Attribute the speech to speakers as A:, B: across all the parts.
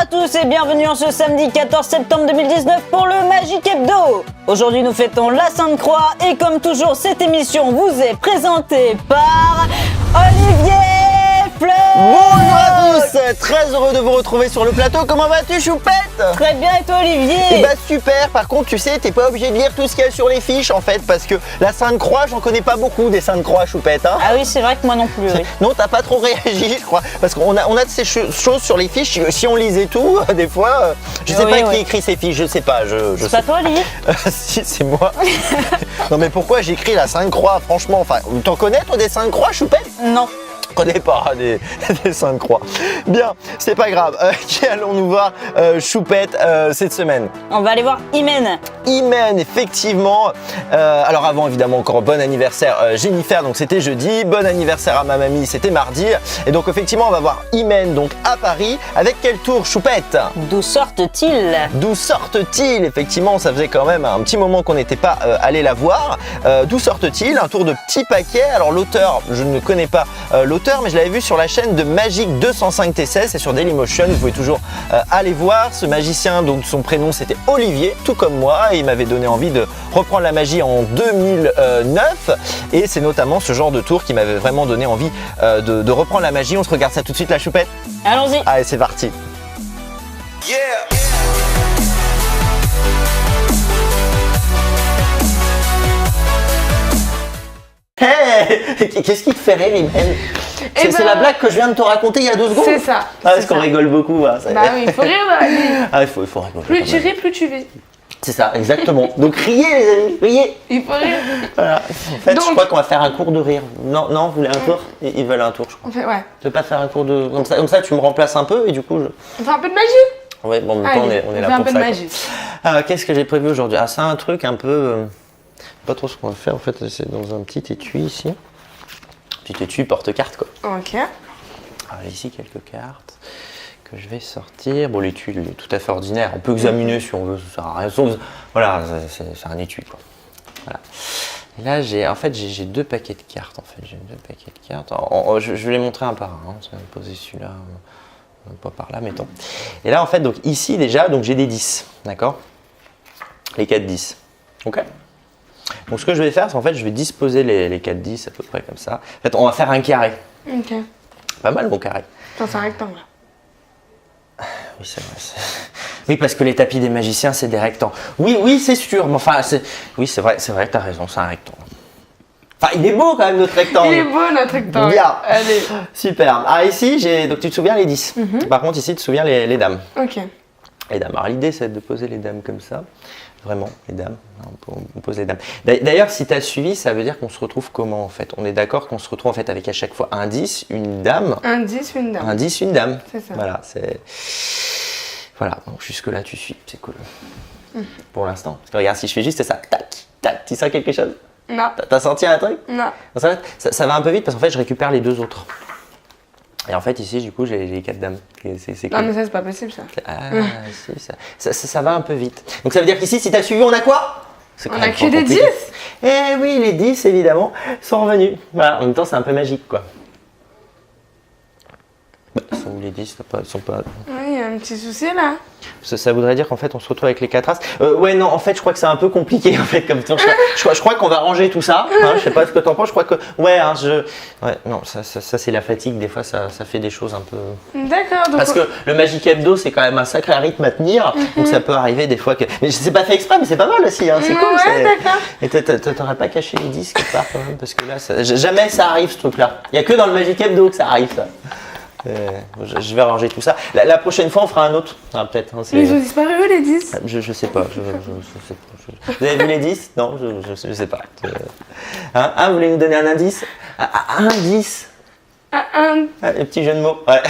A: à tous et bienvenue en ce samedi 14 septembre 2019 pour le Magic Hebdo. Aujourd'hui nous fêtons la Sainte-Croix et comme toujours cette émission vous est présentée par Olivier Fleur.
B: Bonjour à tous, très heureux de vous retrouver sur le plateau. Comment vas-tu, Choupette?
A: Très bien, et toi Olivier?
B: Eh bah super, par contre tu sais, t'es pas obligé de lire tout ce qu'il y a sur les fiches en fait, parce que la Sainte-Croix, j'en connais pas beaucoup des Sainte-Croix, Choupette. Hein.
A: Ah oui, c'est vrai que moi non plus. Oui.
B: Non, t'as pas trop réagi, je crois, parce qu'on a de ces choses sur les fiches, si on lisait tout, des fois, je sais pas qui écrit ces fiches, je sais pas.
A: C'est pas toi Olivier?
B: Si, c'est moi. Non mais pourquoi j'écris la Sainte-Croix, franchement, enfin, t'en connais toi des Sainte-Croix, Choupette?
A: Non.
B: Je connais pas des Sainte-Croix. Bien, c'est pas grave. Qui allons-nous voir, Choupette, cette semaine?
A: On va aller voir Imen.
B: Imen, effectivement. Alors avant, évidemment, encore bon anniversaire Jennifer, donc c'était jeudi. Bon anniversaire à ma mamie, c'était mardi. Et donc effectivement, on va voir Imen donc à Paris. Avec quel tour, Choupette?
A: D'où sortent-ils?
B: D'où sortent-ils? Effectivement, ça faisait quand même un petit moment qu'on n'était pas allé la voir. D'où sortent-ils? Un tour de petit paquet. Alors l'auteur, je ne connais pas l'auteur, mais je l'avais vu sur la chaîne de Magic 205 T16, c'est sur Dailymotion, vous pouvez toujours aller voir. Ce magicien, donc son prénom c'était Olivier, tout comme moi, et il m'avait donné envie de reprendre la magie en 2009, et c'est notamment ce genre de tour qui m'avait vraiment donné envie de reprendre la magie. On se regarde ça tout de suite, la Choupette?
A: Allons-y.
B: Allez, c'est parti. Yeah. Hey, qu'est-ce qui te fait rire, Imen? C'est la blague que je viens de te raconter il y a 2 secondes.
C: C'est ça.
B: Ah, parce qu'on rigole beaucoup. Hein,
C: bah oui, il faut rire.
B: Ah, il faut rigoler.
C: Plus tu ris, plus tu vis.
B: C'est ça, exactement. Donc riez les amis, riez.
C: Il faut rire.
B: Voilà. En fait, je crois qu'on va faire un cours de rire. Non, vous voulez un tour? Ils veulent un tour, je crois.
C: On fait, ouais.
B: Tu veux pas faire un cours de... Comme ça, tu me remplaces un peu et du coup...
C: On fait un peu de magie?
B: Ouais, bon, en même temps, on est là pour ça.
C: On fait un peu de magie.
B: Qu'est-ce que j'ai prévu aujourd'hui? Ah, c'est un truc un peu... Pas trop ce qu'on va faire, en fait, c'est dans un petit étui ici. Petit étui porte-carte, quoi.
C: Ok.
B: Alors, ici, quelques cartes que je vais sortir. Bon, l'étui, il est tout à fait ordinaire. On peut examiner si on veut, ça sert à rien. Voilà, c'est un étui, quoi. Voilà. Et là, j'ai 2 paquets de cartes, en fait. J'ai 2 paquets de cartes. Je vais les montrer un par un. Hein. Je vais me poser celui-là, pas par là, mettons. Et là, en fait, donc ici, déjà, donc j'ai des 10, d'accord? Les 4 10. Ok? Donc, ce que je vais faire, c'est en fait, je vais disposer les 4 10 à peu près comme ça. En fait, on va faire un carré.
C: Ok.
B: Pas mal, mon carré.
C: Attends, c'est un rectangle.
B: Oui, c'est vrai. Oui, parce que les tapis des magiciens, c'est des rectangles. Oui, c'est sûr. Mais enfin, oui, c'est vrai, t'as raison, c'est un rectangle. Enfin, il est beau quand même, notre rectangle.
C: Il est beau, notre rectangle.
B: Bien.
C: Allez.
B: Super. Alors ici, donc tu te souviens les 10. Par contre, ici, tu te souviens les dames.
C: Ok.
B: Les dames. Alors l'idée, c'est de poser les dames comme ça. Vraiment, les dames. On pose les dames. D'ailleurs, si tu as suivi, ça veut dire qu'on se retrouve comment en fait? On est d'accord qu'on se retrouve en fait avec à chaque fois un 10, une dame.
C: Un 10, une dame.
B: Un 10, une dame.
C: C'est ça.
B: Voilà, Voilà, donc jusque-là, tu suis. C'est cool. Pour l'instant. Parce que regarde, si je fais juste ça, tac, tu sens quelque chose?
C: Non.
B: T'as senti un truc?
C: Non.
B: Ça va un peu vite parce qu'en fait, je récupère les 2 autres. Et en fait, ici, du coup, j'ai les 4 dames. C'est
C: cool. Non, mais ça, c'est pas possible, ça.
B: Ah, si, ça va un peu vite. Donc, ça veut dire qu'ici, si t'as suivi, on a quoi?
C: On a que des 10?
B: Eh oui, les 10, évidemment, sont revenus. Voilà, en même temps, c'est un peu magique, quoi. Bah, ils sont où les 10? Ils sont pas...
C: Oui, il y a un petit souci, là.
B: Ça voudrait dire qu'en fait, on se retrouve avec les 4 as. Ouais, non, en fait, je crois que c'est un peu compliqué, en fait, comme tour. Je crois qu'on va ranger tout ça. Hein, je sais pas ce que t'en penses. Je crois que... Ouais, hein, ouais, non, ça c'est la fatigue. Des fois, ça fait des choses un peu...
C: D'accord.
B: Parce que le Magic Hebdo, c'est quand même un sacré rythme à tenir. Donc, ça peut arriver des fois que... Mais c'est pas fait exprès, mais c'est pas mal aussi. Hein, c'est cool.
C: Ouais, d'accord.
B: Et t'aurais pas caché les 10 quelque part, quand même? Parce que là, jamais ça arrive, ce truc-là. Il y a que dans le Magic Hebdo que ça arrive, ça. Je vais ranger tout ça. La prochaine fois, on fera un autre. Ah, peut-être. Hein,
C: ils ont disparu, eux, les 10?
B: Je sais pas. Vous avez vu les 10? Non, je sais pas. Vous voulez nous donner un indice? Un indice? Un petit jeu de mots. Ouais.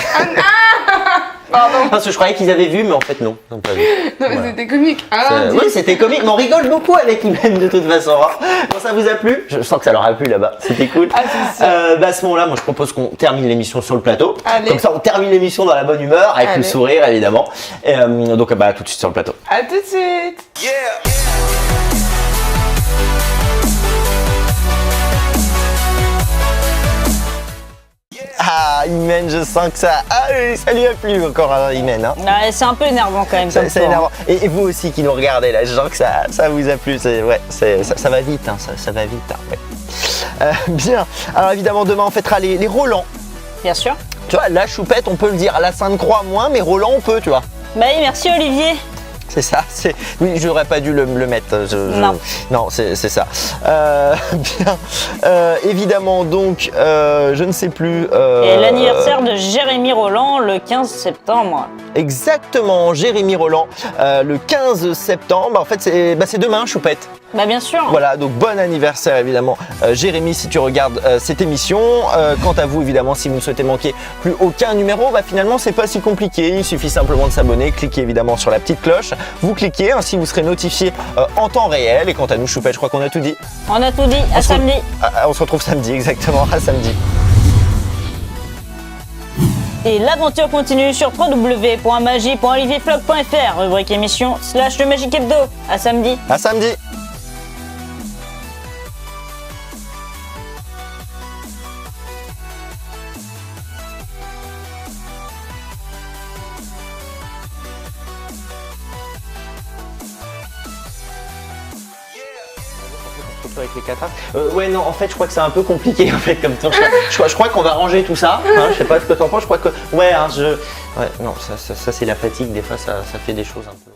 C: Pardon.
B: Parce que je croyais qu'ils avaient vu, mais en fait, non. Ils n'ont pas vu.
C: Non, mais
B: Voilà.
C: c'était comique.
B: Oui, c'était comique, mais on rigole beaucoup avec Imen de toute façon. Hein. Bon, ça vous a plu? Je sens que ça leur a plu là-bas. C'était cool.
C: Ah, c'est sûr.
B: À ce moment-là, moi, je propose qu'on termine l'émission sur le plateau.
C: Allez.
B: Comme ça, on termine l'émission dans la bonne humeur, avec le sourire, évidemment. Et, donc, tout de suite sur le plateau.
C: À tout de suite.
B: Yeah. Ah, Imen, je sens que ça. Ah oui, ça lui a plu encore à Imen. Hein.
A: Ouais, c'est un peu énervant quand même. comme
B: C'est
A: tour,
B: énervant. Et vous aussi qui nous regardez là, je sens que ça vous a plu. Ça va vite, hein, ça va vite. Hein, ouais. Bien. Alors évidemment, demain on fêtera les Roland.
A: Bien sûr.
B: Tu vois, la Choupette, on peut le dire. La Sainte-Croix, moins, mais Roland, on peut, tu vois.
A: Bah oui, merci Olivier.
B: C'est ça, oui, j'aurais pas dû le mettre. Non, c'est ça. Bien. Évidemment, donc, je ne sais plus.
A: Et l'anniversaire de Jérémy Roland le 15 septembre.
B: Exactement, Jérémy Roland, le 15 septembre. En fait, c'est demain, Choupette.
A: Bah bien sûr.
B: Voilà, donc bon anniversaire évidemment Jérémy si tu regardes cette émission. Quant à vous évidemment, si vous ne souhaitez manquer plus aucun numéro, bah finalement c'est pas si compliqué, il suffit simplement de s'abonner, cliquez évidemment sur la petite cloche, vous cliquez, ainsi vous serez notifié en temps réel. Et quant à nous Choupette, je crois qu'on a tout dit.
A: On a tout dit, à samedi.
B: On se retrouve samedi, exactement, à samedi.
A: Et l'aventure continue sur www.magie.olivierflog.fr, rubrique émission / le Magic Hebdo. À samedi.
B: À samedi. Avec les cathares. Ouais non en fait je crois que c'est un peu compliqué en fait comme temps. Je crois qu'on va ranger tout ça. Hein, je sais pas ce que t'en penses. Je crois que ouais, hein, ouais non ça c'est la fatigue des fois ça fait des choses un peu.